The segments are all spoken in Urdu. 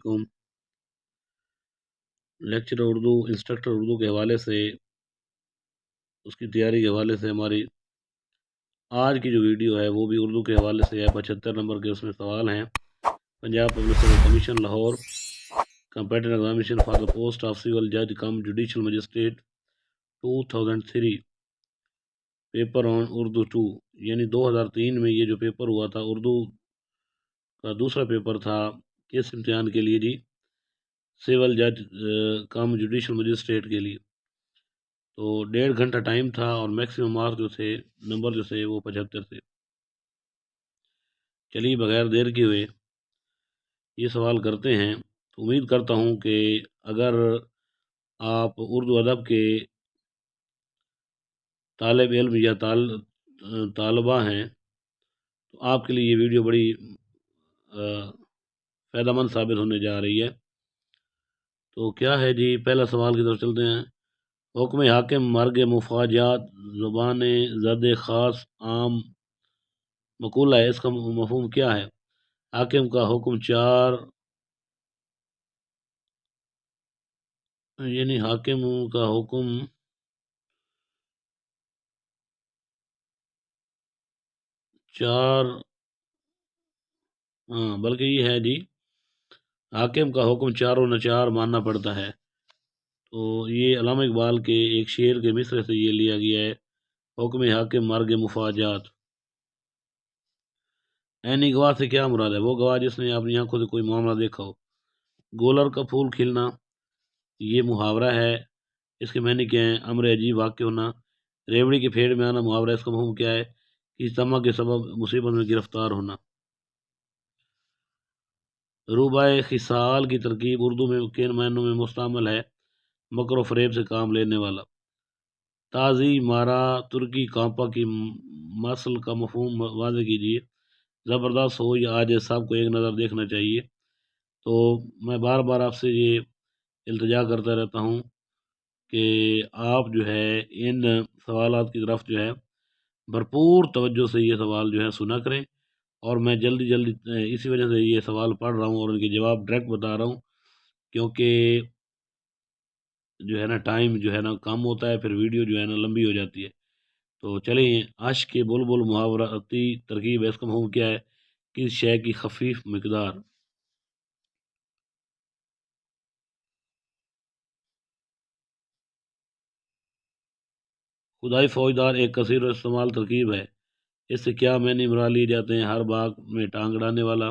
علیکم۔ لیکچر اردو انسٹرکٹر اردو کے حوالے سے، اس کی تیاری کے حوالے سے ہماری آج کی جو ویڈیو ہے وہ بھی اردو کے حوالے سے ہے۔ 75 نمبر کے اس میں سوال ہیں۔ Punjab public service commission Lahore competent examination for the post of civil جج cum judicial magistrate 2003 paper on Urdu 2، یعنی 2003 میں یہ جو پیپر ہوا تھا اردو کا دوسرا پیپر تھا، کس امتحان کے لیے جی؟ سول جج کم جوڈیشل مجسٹریٹ کے لیے۔ تو 1.5 گھنٹہ ٹائم تھا اور میکسیمم مارک جو تھے، نمبر جو تھے وہ 75 تھے۔ چلیے بغیر دیر کے ہوئے یہ سوال کرتے ہیں۔ تو امید کرتا ہوں کہ اگر آپ اردو ادب کے طالب علم یا طالبہ ہیں تو آپ کے لیے یہ ویڈیو بڑی فائدہ مند ثابت ہونے جا رہی ہے۔ تو کیا ہے جی؟ پہلا سوال کی طرف چلتے ہیں۔ حکم حاکم مرگ مفاجات زبان زد خاص عام مقولہ ہے، اس کا مفہوم کیا ہے؟ حاکم کا حکم 4، یعنی حاکم کا حکم 4، بلکہ یہ ہے جی، حاکم کا حکم 4 و نچار ماننا پڑتا ہے۔ تو یہ علامہ اقبال کے ایک شعر کے مصرع سے یہ لیا گیا ہے، حکم حاکم مرگ مفاجات۔ عینی گواہ سے کیا مراد ہے؟ وہ گواہ جس نے اپنی آنکھوں سے کوئی معاملہ دیکھا ہو۔ گولر کا پھول کھلنا یہ محاورہ ہے، اس کے معنی کیا ہیں؟ امر عجیب واقع ہونا۔ ریوڑی کے پھیڑ میں آنا محاورہ، اس کا مفہوم کیا ہے؟ کسی طمع کے سبب مصیبت میں گرفتار ہونا۔ روبائے خصال کی ترکیب اردو میں کن معنوں میں مستعمل ہے؟ مکر و فریب سے کام لینے والا۔ تازی مارا ترکی کانپا کی مسل کا مفہوم واضح کیجیے۔ زبردست ہو یا آج سب کو ایک نظر دیکھنا چاہیے۔ تو میں بار بار آپ سے یہ التجا کرتا رہتا ہوں کہ آپ جو ہے ان سوالات کی طرف جو ہے بھرپور توجہ سے یہ سوال جو ہے سنا کریں، اور میں جلدی اسی وجہ سے یہ سوال پڑھ رہا ہوں اور ان کے جواب ڈائریکٹ بتا رہا ہوں، کیونکہ جو ہے نا ٹائم جو ہے نا کم ہوتا ہے، پھر ویڈیو جو ہے نا لمبی ہو جاتی ہے۔ تو چلیں، عشق کے بلبل محاورتی ترکیب ہے، اس کا مفہوم کیا ہے؟ کس شے کی خفیف مقدار۔ خدائی فوجدار ایک کثیر استعمال ترکیب ہے، اس سے کیا معنی مراد لیے جاتے ہیں؟ ہر باغ میں ٹانگ اڑانے والا۔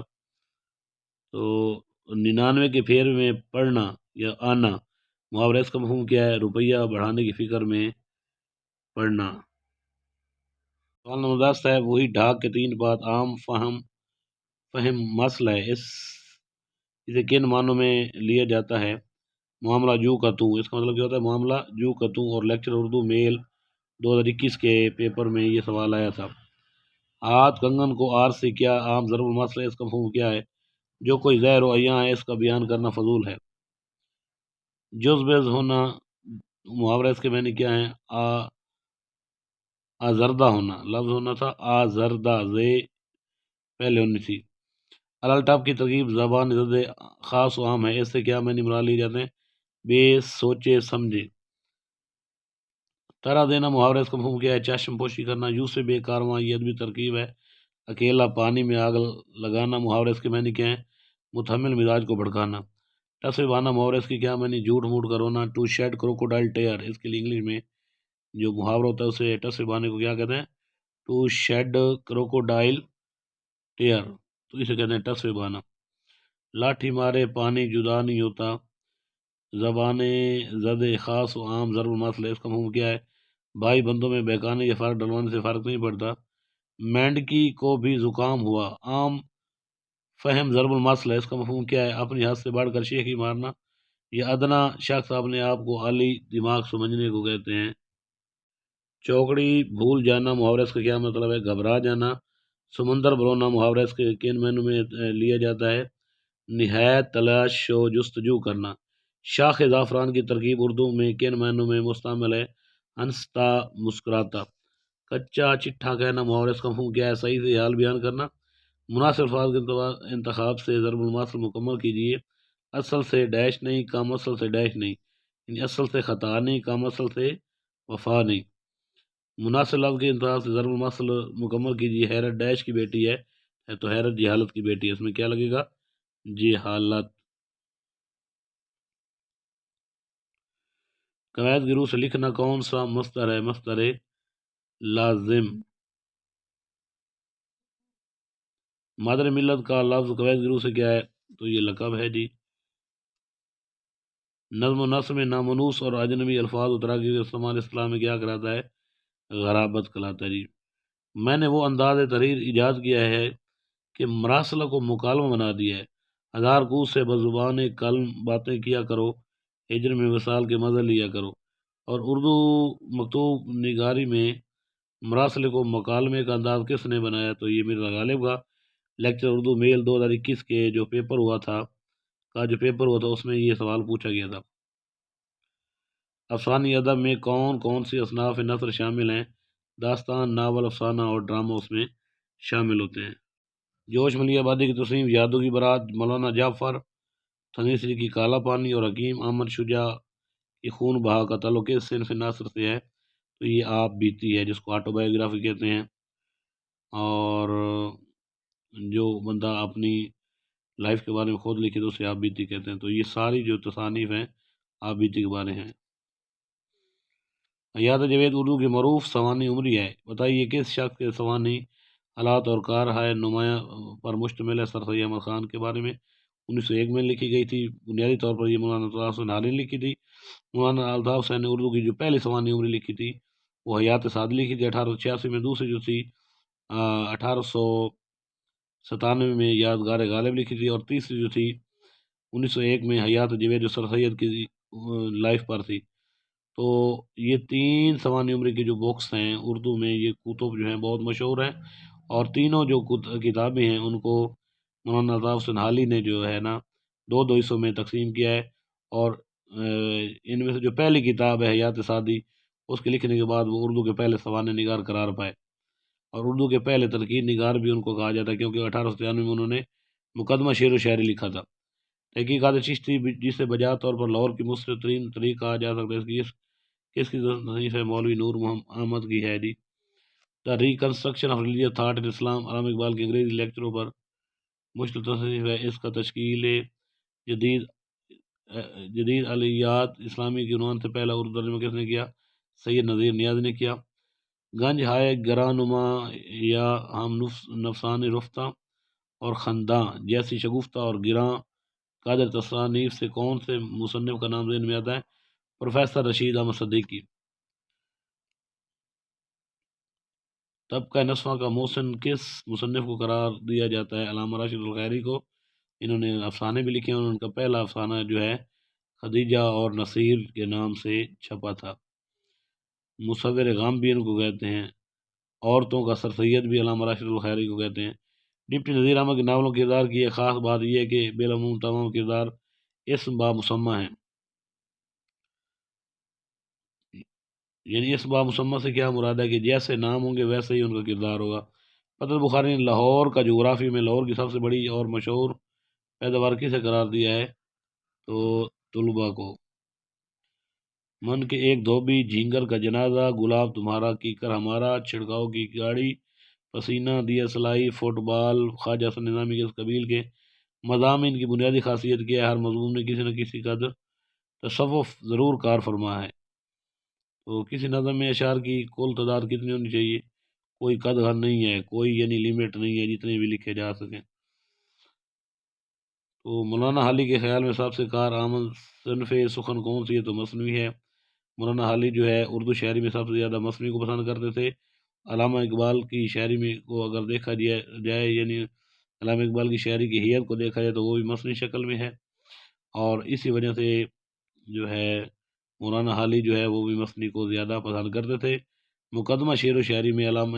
تو 99 کے پھیر میں پڑھنا یا آنا محاورہ، اس کا مفہوم کیا ہے؟ روپیہ بڑھانے کی فکر میں پڑھنا۔ سوال نمبر 10 ہے، وہی ڈھاک کے 3 بات عام فہم مسئلہ ہے، اسے کن معنوں میں لیا جاتا ہے؟ معاملہ جو کا تو، اس کا مطلب کیا ہوتا ہے؟ معاملہ جو کا تو۔ اور لیکچر اردو میل 2021 کے پیپر میں یہ سوال آیا تھا۔ ہاتھ کنگن کو آر سے کیا عام ضرب المثل ہے، اس کا مفہوم کیا ہے؟ جو کوئی ظاہر و عیاں ہے، اس کا بیان کرنا فضول ہے۔ جزبز ہونا محاورہ، اس کے معنی کیا ہیں؟ آزردہ ہونا، لفظ ہونا تھا آزردہ، زے پہلے ہونی تھی۔ الٹاپ کی ترکیب زبان زد خاص و عام ہے، اس سے کیا معنی مراد لیے جاتے ہیں؟ بے سوچے سمجھے۔ طرح دینا محاورہ، اس کا مفہوم کیا ہے؟ چشم پوشی کرنا۔ یوں سے بے کارواں یہ ادبی ترکیب ہے۔ اکیلا پانی میں آگ لگانا محاورہ، اس کے معنی کیا ہیں؟ متحمل مزاج کو بھڑکانا۔ ٹسویبانا محاورہ، اس کی کیا معنی؟ جھوٹ موٹ کا رونا۔ ٹو شیڈ کروکوڈائل ٹیئر، اس کے لیے انگلش میں جو محاورہ ہوتا ہے اسے ٹسویبانے کو کیا کہتے ہیں؟ ٹو شیڈ کروکوڈائل ٹیئر، تو اسے کہتے ہیں ٹسویبانا۔ لاٹھی مارے پانی جدا نہیں ہوتا، زبان زد خاص و عام ضرب المثل ہے، اس کا مفہوم کیا ہے؟ بھائی بندوں میں بہکانے یا فرق ڈلوانے سے فرق نہیں پڑتا۔ مینڈکی کو بھی زکام ہوا، عام فہم ضرب المثل ہے، اس کا مفہوم کیا ہے؟ اپنی حد سے بڑھ کر شیخی مارنا، یا ادنا شخص اپنے آپ کو عالی دماغ سمجھنے کو کہتے ہیں۔ چوکڑی بھول جانا محاورہ، اس کا کیا مطلب ہے؟ گھبرا جانا۔ سمندر برونا محاورہ، اس کے کن معنوں میں لیا جاتا ہے؟ نہایت تلاش و جستجو کرنا۔ شاخ زعفران کی ترکیب اردو میں کن معنوں میں مستعمل ہے؟ ہنستا مسکراتا۔ کچا چٹھا کہنا محاورہ، اس کا مفہوم کیا ہے؟ صحیح سے حال بیان کرنا۔ مناسب الفاظ کے انتخاب سے ضرب المثل مکمل کیجیے۔ اصل سے ڈیش نہیں، کم اصل سے ڈیش نہیں، یعنی اصل سے خطا نہیں، کم اصل سے وفا نہیں۔ مناسب لفظ کے انتہا سے ضرب المثل مکمل کیجیے۔ حیرت ڈیش کی بیٹی ہے تو حیرت جہالت کی بیٹی ہے، اس میں کیا لگے گا؟ جہالت۔ قواعد گرو سے لکھنا کون سا مصدر ہے؟ مصدر لازم۔ مادر ملت کا لفظ قواعد گرو سے کیا ہے؟ تو یہ لقب ہے جی۔ نظم و نثر میں نامنوس اور اجنبی الفاظ و تراکیب کا استعمال اسلام میں کیا کراتا ہے؟ غرابت کراتا ہے جی۔ میں نے وہ انداز تحریر ایجاد کیا ہے کہ مراسلہ کو مکالمہ بنا دیا ہے۔ ہزار کوس سے بزبان کلم باتیں کیا کرو، ہجر میں وصال کے مزے لیا کرو۔ اور اردو مکتوب نگاری میں مراسلے کو مکالمے کا انداز کس نے بنایا؟ تو یہ مرزا غالب کا لیکچر اردو میل 2021 کے جو پیپر ہوا تھا اس میں یہ سوال پوچھا گیا تھا۔ افسانوی ادب میں کون کون سی اصناف نثر شامل ہیں؟ داستان، ناول، افسانہ اور ڈرامہ اس میں شامل ہوتے ہیں۔ جوش ملی آبادی کی تصنیف یادوں کی برات، مولانا جعفر تھنیسری کی کالا پانی اور حکیم احمد شجاع کی خون بہا کا تعلق اس صنف نثر سے ہے؟ تو یہ آپ بیتی ہے، جس کو آٹو بایوگرافی کہتے ہیں، اور جو بندہ اپنی لائف کے بارے میں خود لکھے تو اسے آپ بیتی کہتے ہیں۔ تو یہ ساری جو تصانیف ہیں آپ بیتی کے بارے ہیں۔ حیات جاوید اردو کی معروف سوانح عمری ہے، بتائیے کس شخص کے سوانح حالات اور کار ہے نمایاں پر مشتمل ہے؟ سر سید احمد خان کے بارے میں 1901 میں لکھی گئی تھی۔ بنیادی طور پر یہ مولانا الطاف حسین حالی نے لکھی تھی۔ مولانا الطاف حسین نے اردو کی جو پہلی سوانح عمری لکھی تھی وہ حیات سعدی لکھی تھی 1886 میں۔ دوسری جو تھی 1897 میں یادگار غالب لکھی تھی، اور تیسری جو تھی 1901 میں حیات جاوید جو سر سید کی لائف پر تھی۔ تو یہ تین سوانح عمری کے جو بکس ہیں اردو میں، یہ کتب جو ہیں بہت مشہور ہیں، اور تینوں جو کتابیں ہیں ان کو مولانا الطاف حسین حالی نے جو ہے نا دو حصوں میں تقسیم کیا ہے۔ اور ان میں سے جو پہلی کتاب ہے حیات سعدی، اس کے لکھنے کے بعد وہ اردو کے پہلے سوانح نگار قرار پائے، اور اردو کے پہلے تنقید نگار بھی ان کو کہا جاتا ہے، کیونکہ 1893 میں انہوں نے مقدمہ شعر و شاعری لکھا تھا۔ تحقیقات چشتی جسے بجا طور پر لاہور کی مستر ترین تحریک کہا جا سکتا ہے، اس کی کس کی تصنیف ہے؟ مولوی نور محمد احمد کی ہے جی۔ The reconstruction of religious thought in Islam, Allama Iqbal کے انگریزی لیکچروں پر مشتمل تصنیف ہے۔ اس کا تشکیل جدید علیات اسلامی کے عنوان سے پہلا اردو ترجمہ کس نے کیا؟ سید نذیر نیاز نے کیا۔ گنج ہائے گرانما یا ہم نفسان رفتہ اور خنداں جیسی شگفتہ اور گراں قادر تصانیف سے کون سے مصنف کا نام ذہن میں آتا ہے؟ پروفیسر رشید احمد صدیقی۔ طبقہ نسواں کا محسن کس مصنف کو قرار دیا جاتا ہے؟ علامہ راشد الخیری کو۔ انہوں نے افسانے بھی لکھے ہیں، اور ان کا پہلا افسانہ جو ہے خدیجہ اور نصیر کے نام سے چھپا تھا۔ مصور غم بھی ان کو کہتے ہیں۔ عورتوں کا سر سید بھی علامہ راشد الخیری کو کہتے ہیں۔ ڈپٹی نذیر احمد کے ناولوں کے کردار کی ایک خاص بات یہ ہے کہ بالعموم تمام کردار اسم با مسمہ ہیں، یعنی اس با مسمہ سے کیا مراد ہے کہ جیسے نام ہوں گے ویسے ہی ان کا کردار ہوگا۔ فتح بخاری نے لاہور کا جغرافی میں لاہور کی سب سے بڑی اور مشہور پیداوار کسے قرار دیا ہے؟ تو طلباء کو۔ من کے ایک دھوبی، جھینگر کا جنازہ، گلاب تمہارا، کیکر ہمارا، چھڑکاؤ کی گاڑی، پسینہ، دیا سلائی، فٹ بال، خواجہ حسن نظامی کے اس قبیل کے مضامین کی بنیادی خاصیت کیا ہے؟ ہر مضمون میں کسی نہ کسی قدر تصوف ضرور کار فرما ہے۔ تو کسی نظم میں اشعار کی کل تعداد کتنی ہونی چاہیے؟ کوئی قد غن نہیں ہے، کوئی یعنی لیمٹ نہیں ہے، جتنے بھی لکھے جا سکیں۔ تو مولانا حالی کے خیال میں سب سے کار آمد صنف سخن کون سی ہے؟ تو مثنوی ہے۔ مولانا حالی جو ہے اردو شاعری میں سب سے زیادہ مثنوی کو پسند کرتے تھے۔ علامہ اقبال کی شاعری میں کو اگر دیکھا جائے یعنی علامہ اقبال کی شاعری کی حیت کو دیکھا جائے تو وہ بھی مثنوی شکل میں ہے، اور اسی وجہ سے جو ہے مولانا حالی جو ہے وہ بھی مثنوی کو زیادہ پسند کرتے تھے۔ مقدمہ شعر و شاعری میں علامہ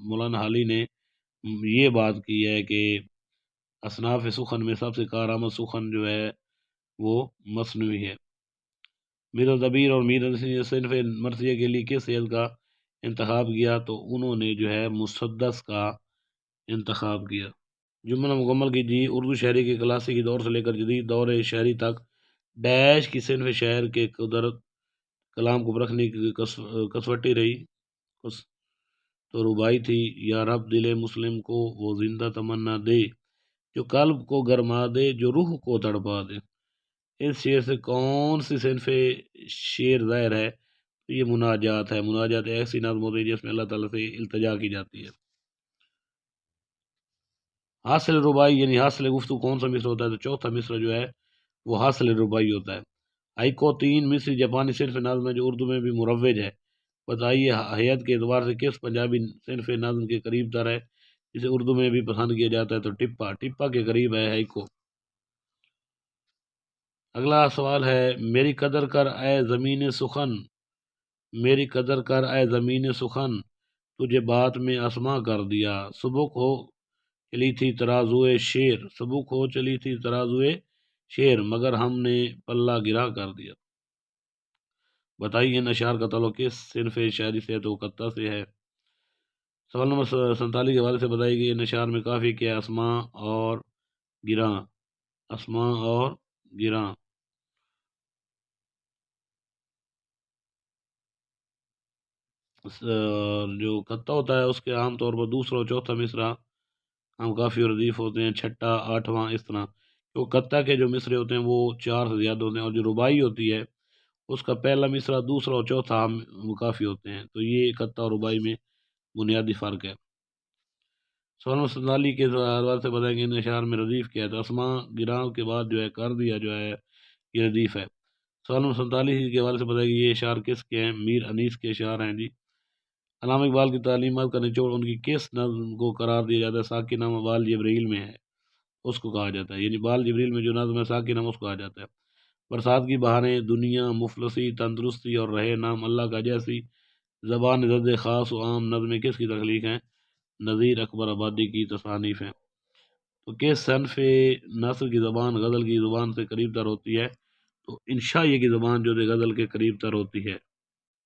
مولانا حالی نے یہ بات کی ہے کہ اصناف سخن میں سب سے کارآمد سخن جو ہے وہ مثنوی ہے۔ میر الدبیر اور میر نصیر نے صنف مرثیہ کے لیے کس عید کا انتخاب کیا؟ تو انہوں نے جو ہے مسدس کا انتخاب کیا۔ جملہ مکمل کیجیے۔ اردو شاعری کے کلاسیکی دور سے لے کر جدید دور شاعری تک ڈیش کی صنف شاعر کے قدرت کلام کو پرکھنے کی کسوٹی رہی تو ربائی تھی۔ یا رب دل مسلم کو وہ زندہ تمنا دے، جو قلب کو گرما دے، جو روح کو تڑپا دے۔ اس شعر سے کون سی صنف شعر ظاہر ہے؟ یہ مناجات ہے۔ مناجات ایسی نظم ہوتی ہے جس میں اللہ تعالیٰ سے التجا کی جاتی ہے۔ حاصل ربائی یعنی حاصل گفتگو کون سا مصر ہوتا ہے؟ تو چوتھا مصر جو ہے وہ حاصل ربائی ہوتا ہے۔ ہائیکو 3 مصری جاپانی صنف نظم ہے جو اردو میں بھی مروج ہے۔ بتائیے حیت کے اعتبار سے کس پنجابی صنف نظم کے قریب تر ہے جسے اردو میں بھی پسند کیا جاتا ہے؟ تو ٹپا کے قریب ہے ہائیکو۔ اگلا سوال ہے، میری قدر کر اے زمین سخن، میری قدر کر اے زمین سخن، تجھے بات میں آسماں کر دیا، سبک ہو چلی تھی ترازوئے شعر، سبک ہو چلی تھی ترازوئے شعر، مگر ہم نے پلہ گرا کر دیا۔ بتائیے ان اشعار کا تعلق کس صنف شاعری سے ہے؟ تو قطع سے ہے۔ سوال نمبر 47 کے حوالے سے بتائیے کہ ان اشعار میں کافی کیا اسماء اور گراں، اسماء اور گراں۔ جو قطع ہوتا ہے اس کے عام طور پر دوسرا اور چوتھا مصرع ہم کافی ردیف ہوتے ہیں، چھٹا آٹھواں اس طرح۔ جو قطع کے جو مصرے ہوتے ہیں وہ 4 سے زیادہ ہوتے ہیں، اور جو ربائی ہوتی ہے اس کا پہلا مصرع دوسرا اور چوتھا ہم کافی ہوتے ہیں۔ تو یہ قطع اور ربائی میں بنیادی فرق ہے۔ سوال نمبر 47 کے حوالے سے بتائیں گے ان اشعار میں ردیف کیا ہے؟ تو اسماء گراں کے بعد جو ہے کر دیا جو ہے یہ ردیف ہے۔ سوال نمبر 47 کے حوالے سے بتائیں گے یہ اشعار کس کے ہیں؟ میر انیس کے اشعار ہیں جی۔ علامہ اقبال کی تعلیمات کا نچوڑ ان کی کس نظم کو قرار دیا جاتا ہے؟ ساقی نامہ بال جبریل میں ہے، اس کو کہا جاتا ہے، یعنی بال جبریل میں جو نظم ہے ساقی نامہ اس کو کہا جاتا ہے۔ برسات کی بہاریں، دنیا، مفلسی، تندرستی اور رہے نام اللہ کا جیسی، زبان زد خاص و عام نظمیں کس کی تخلیق ہیں؟ نذیر اکبر آبادی کی تصانیف ہیں۔ تو کس صنف نثر کی زبان غزل کی زبان سے قریب تر ہوتی ہے؟ تو انشائیہ کی زبان جو ہے غزل کے قریب تر ہوتی ہے۔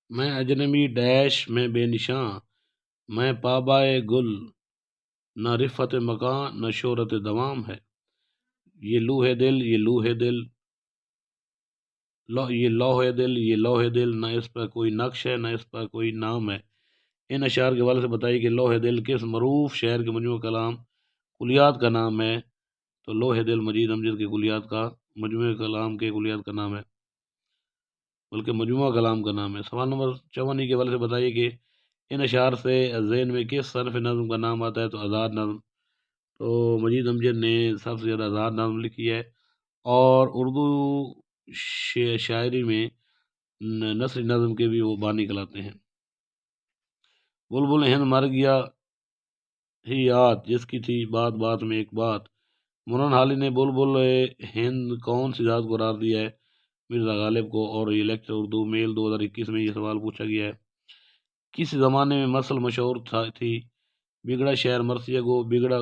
میں اجنبی ڈیش میں بے نشاں، میں پابائے گل، نہ رفت مکان نہ شہرت دوام ہے، یہ لوح دل، یہ لوح دل، یہ لوح دل، یہ لوح دل، نہ اس پر کوئی نقش ہے نہ اس پر کوئی نام ہے۔ ان اشعار کے حوالے سے بتائیے کہ لوح دل کس معروف شعر کے مجموعہ کلام کلیات کا نام ہے؟ تو لوح دل مجید امجد کے کلیات کا مجموعہ کلام کے کلیات کا نام ہے، بلکہ مجموعہ کلام کا نام ہے۔ سوال نمبر 54 کے حوالے سے بتائیے کہ ان اشعار سے ذہن میں کس صنف نظم کا نام آتا ہے؟ تو آزاد نظم۔ تو مجید امجد نے سب سے زیادہ آزاد نظم لکھی ہے، اور اردو شاعری میں نثری نظم کے بھی وہ بانی کہلاتے ہیں۔ بلبل ہند مر گیا ہی یاد، جس کی تھی بات بات میں ایک بات، مولانا حالی نے بلبل ہند کون سی ذات قرار دیا ہے؟ مرزا غالب کو۔ اور یہ لیکچر اردو میل 2021 میں یہ سوال پوچھا گیا ہے۔ کس زمانے میں مسل مشہور تھی؟ بگڑا شعر مرثیہ گو، بگڑا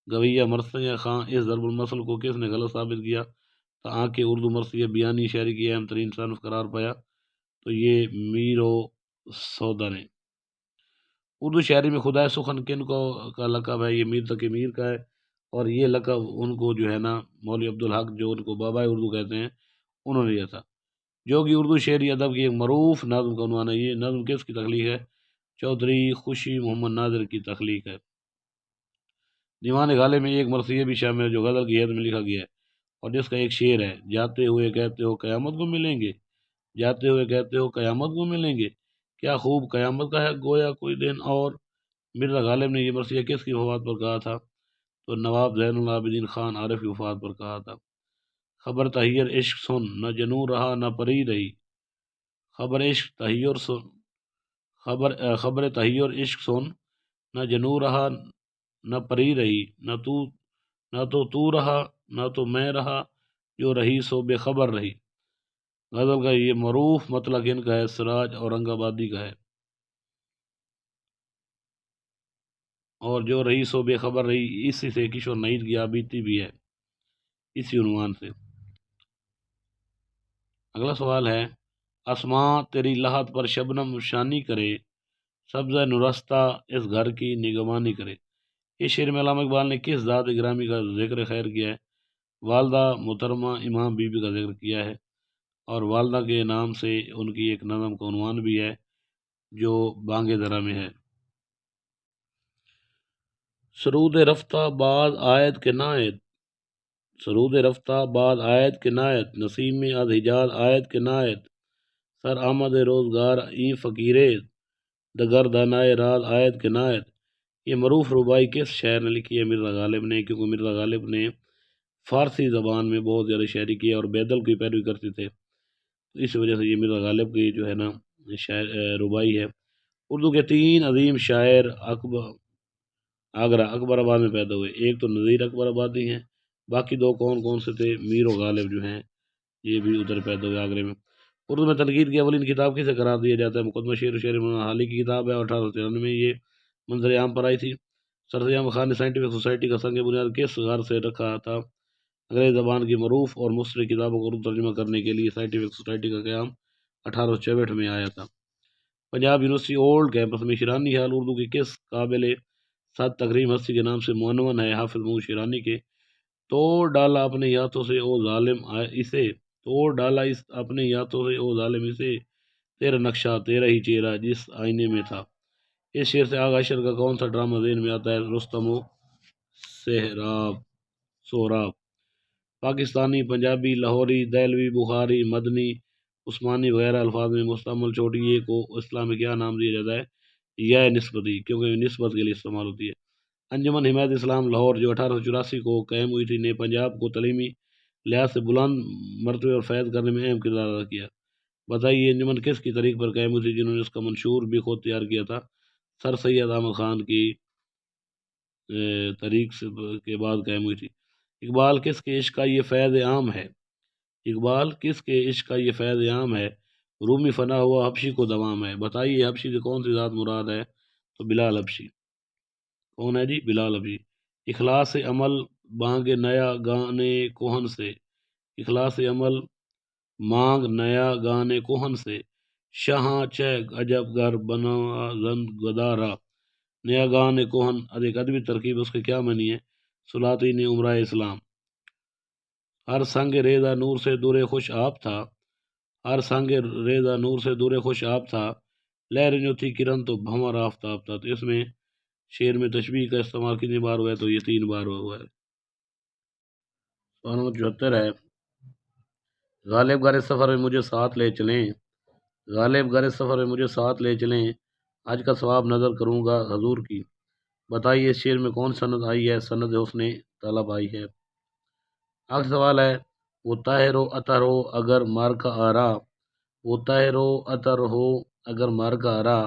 گویہ مرثیہ خاں، اس ضرب المثل کو کس نے غلط ثابت کیا؟ تاکہ اردو مرثیہ بیانی شاعری کی اہم ترین صنف قرار پایا، تو یہ میر و سودا نے۔ اردو شاعری میں خدائے سخن کن کو کا لقب ہے؟ یہ میر تقی میر کا ہے، اور یہ لقب ان کو جو ہے نا مولوی عبدالحق جو ان کو بابا اردو کہتے ہیں انہوں نے دیا تھا، جو کہ اردو شعری ادب کی ایک معروف نظم کا عنوان ہے۔ یہ نظم کس کی تخلیق ہے؟ چودھری خوشی محمد نادر کی تخلیق ہے۔ دیوان غالب میں ایک مرثیہ بھی شامل ہے جو غزل کی حیثیت میں لکھا گیا ہے، اور جس کا ایک شعر ہے، جاتے ہوئے کہتے ہو قیامت کو ملیں گے، جاتے ہوئے کہتے ہو قیامت کو ملیں گے، کیا خوب قیامت کا ہے گویا کوئی دن اور۔ مرزا غالب نے یہ مرثیہ کس کی وفات پر کہا تھا؟ تو نواب زین العابدین خان عارف کی وفات پر کہا تھا۔ خبر تحیر عشق سن، نہ جنوں رہا نہ پری رہی، خبر عشق تحیر سن، خبر تحیر عشق سن، نہ جنوں رہا نہ پری رہی، نہ تو رہا نہ تو میں رہا، جو رہی سو بے خبر رہی۔ غزل کا یہ معروف مطلق ان کا ہے، سراج اورنگ آبادی کا ہے، اور جو رہی سو بے خبر رہی اسی سے کشور نعید کی آبیتی بھی ہے، اسی عنوان سے۔ اگلا سوال ہے، اسماں تیری لحد پر شبنم شانی کرے، سبزہ نورستہ اس گھر کی نگہبانی کرے۔ اس شعر میں علامہ اقبال نے کس ذات گرامی کا ذکر خیر کیا ہے؟ والدہ محترمہ امام بی بی کا ذکر کیا ہے، اور والدہ کے نام سے ان کی ایک نظم کا عنوان بھی ہے جو بانگ درا میں ہے۔ سرود رفتہ بعد آیت کے نائت، سرود رفتہ بعد آیت کے نائت، نسیم میں از حجاز آیت کے نائت، سر آمد روزگار این فقیرے، دگر دانائے راز آیت کے نائت۔ یہ معروف ربائی کس شاعر نے لکھی ہے؟ مرزا غالب نے، کیونکہ مرزا غالب نے فارسی زبان میں بہت زیادہ شاعری کی اور بیدل کی پیروی کرتے تھے، اس وجہ سے یہ مرزا غالب کی جو ہے نا ربائی ہے۔ اردو کے 3 عظیم شاعر آگرہ اکبر آباد میں پیدا ہوئے، ایک تو نذیر اکبر آبادی ہیں، باقی 2 کون کون سے تھے؟ میر و غالب جو ہیں یہ بھی ادھر پیدا ہوئے آگرے میں۔ اردو میں تنقید کی اولین کتاب کسے قرار دیا جاتا ہے؟ مقدمہ شعر و شعر حالی کی کتاب ہے، اور 1893 میں یہ منظر عام پر آئی تھی۔ سر سید خان نے سائنٹیفک سوسائٹی کا سنگ بنیاد کس غرض سے رکھا تھا؟ انگریزی زبان کی معروف اور مصری کتابوں کو اردو ترجمہ کرنے کے لیے سائنٹیفک سوسائٹی کا قیام 1864 میں آیا تھا۔ پنجاب یونیورسٹی اولڈ کیمپس میں شیرانی حال اردو کی کس قابل سات تکریم ہستی کے نام سے معنون ہے؟ حافظ محمود شیرانی کے۔ توڑ ڈالا اپنے ہاتھوں سے او ظالم اسے، توڑ ڈالا اپنے ہاتھوں سے او ظالم اسے، تیرا نقشہ تیرا ہی چہرہ جس آئینے میں تھا۔ اس شعر سے آغا اشر کا کون سا ڈرامہ ذہن میں آتا ہے؟ رستم و سہراب۔ پاکستانی، پنجابی، لاہوری، دہلوی، بخاری، مدنی، عثمانی وغیرہ الفاظ میں مستعمل چوٹیے کو اسلام میں کیا نام دیا جاتا ہے؟ یا نسبتی، کیونکہ نسبت کے لیے استعمال ہوتی ہے۔ انجمن حمایت اسلام لاہور جو 1884 کو قائم ہوئی تھی نے پنجاب کو تعلیمی لحاظ سے بلند مرتبے اور فیض کرنے میں اہم کردار ادا کیا۔ بتائیے یہ انجمن کس کی تحریک پر قائم ہوئی تھی جنہوں نے اس کا منشور بھی خود تیار کیا تھا؟ سر سید احمد خان کی تحریک کے بعد قائم ہوئی تھی۔ اقبال کس کے عشق کا یہ فیض عام ہے؟ اقبال کس کے عشق کا یہ فیض عام ہے؟ رومی فنا ہوا حبشی کو دوام ہے۔ بتائیے حبشی سے کون سی ذات مراد ہے؟ تو بلال حبشی۔ کون ہے جی؟ بلال حبشی۔ اخلاص عمل مانگ نیا گانے کوہن سے، اخلاص عمل مانگ نیا گانے کوہن سے، شاہاں چہ عجب گھر بنا زند گدارا، نیا گانے کوہن ایک ادبی ترکیب، اس کے کیا معنی ہے؟ سلاطین عمرہ اسلام۔ ہر سنگ ریزہ نور سے دور خوش آپ تھا، ہر سنگ ریزہ نور سے دور خوش آپ تھا، لہر جو تھی کرن تو بھنور آفتاب تھا۔ تو اس میں شعر میں تشبیہ کا استعمال کتنی بار ہوا ہے؟ تو یہ 3 بار ہوا ہے۔ سوال نمبر 74 ہے، غالب گر سفر میں مجھے ساتھ لے چلیں، غالب گر سفر میں مجھے ساتھ لے چلیں، آج کا ثواب نظر کروں گا حضور کی۔ بتائیے اس شعر میں کون سند آئی ہے؟ سند حسن طلب آئی ہے۔ آخری سوال ہے، وہ طاہر و اطہر ہو اگر مار کا آرا، وہ طاہر و اطہر ہو اگر مار کا آرا،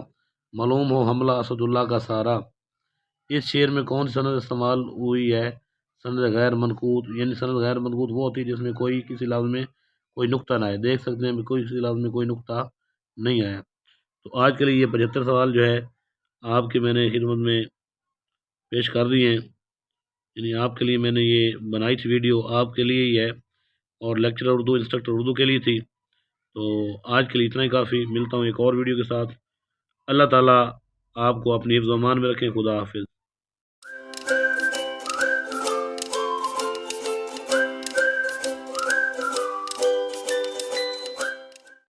معلوم ہو حملہ اسد اللہ کا سارا۔ اس شعر میں کون سی سند استعمال ہوئی ہے؟ سند غیر منقوط، یعنی سند غیر منقوط وہ ہوتی ہے جس میں کوئی کسی لفظ میں کوئی نقطہ نہ آئے۔ دیکھ سکتے ہیں کوئی کسی لفظ میں کوئی نقطہ نہیں آیا۔ تو آج کے لیے یہ 75 سوال جو ہے آپ کے میں نے خدمت میں پیش کر دی ہیں، یعنی آپ کے لیے میں نے یہ بنائی تھی ویڈیو، آپ کے لیے ہی ہے، اور لیکچرر اردو انسٹرکٹر اردو کے لیے تھی۔ تو آج کے لیے اتنا ہی کافی، ملتا ہوں ایک اور ویڈیو کے ساتھ۔ اللہ تعالیٰ آپ کو اپنی حفظ و امان میں رکھیں۔ خدا حافظ۔